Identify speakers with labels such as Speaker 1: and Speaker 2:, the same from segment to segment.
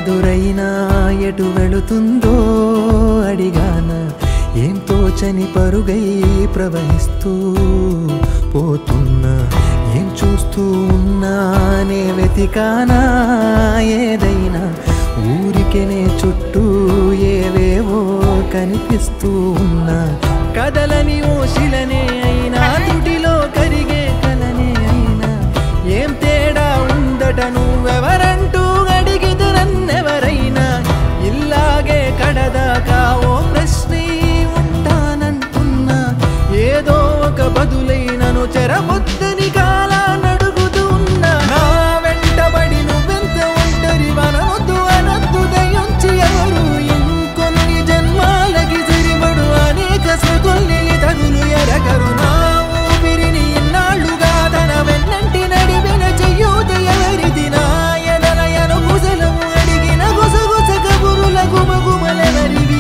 Speaker 1: ఎదురైనా ఎటు వెళుతుందో అడిగాన ఏం తోచని పరుగై ప్రవహిస్తూ పోతున్నా ఏం చూస్తూ ఉన్నానే వెతికానా ఏదైనా ఊరికెనే చుట్టూ ఏవేవో కనిపిస్తూ ఉన్నా కదలని ఓశిలనే అయినా తుటిలో కరిగే కలనే అయినా ఏం తేడా ఉందట నువ్వెవరంటూ అడిగితే నన్నెవరైనా ఇల్లాగే కడదాకా ఓ ప్రశ్నే ఉంటానంటున్నా ఏదో ఒక బదులైనను చెరబొద్దని కాలా నడుగుతూ ఉన్నా నా వెంటబడి నువ్వెంత ఒంటరి వనవద్దు అనద్దు దయించి ఎవరు ఇంకొన్ని జన్మాలకి సరిపడు అనేక స్మృతుల్ని తగులు ఎరగరు నా ఊపిరిని ఇన్నాళ్ళుగా తన వెన్నంటి నడిపిన చెయ్యూత ఎవరిది నా ఎదలయను కుశలము అడిగిన గుసగుస కబురుల గుమగుమలెవరివి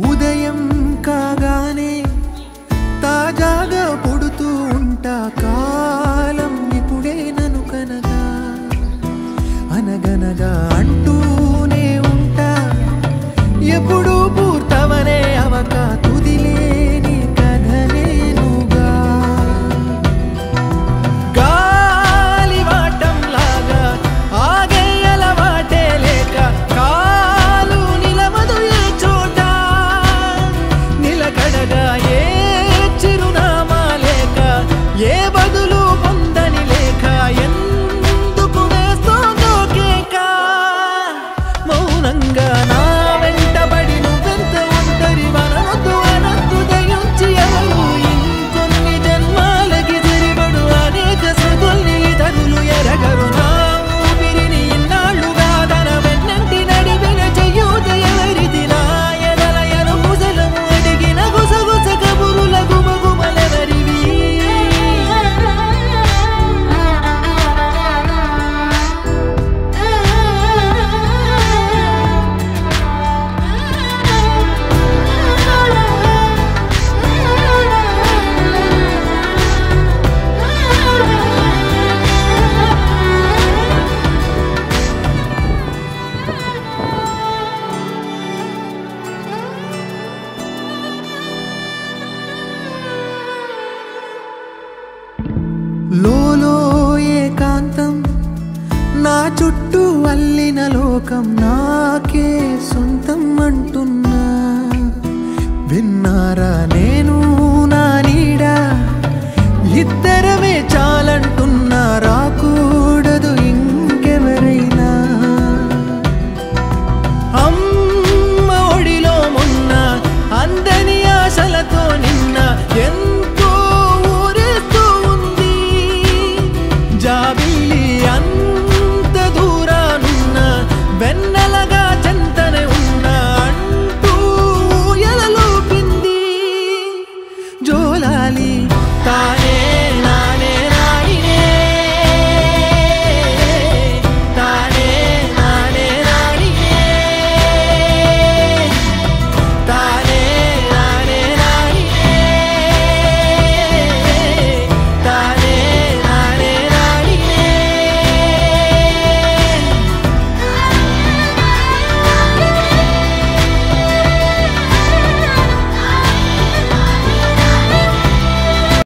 Speaker 1: ఉదయం కాగానే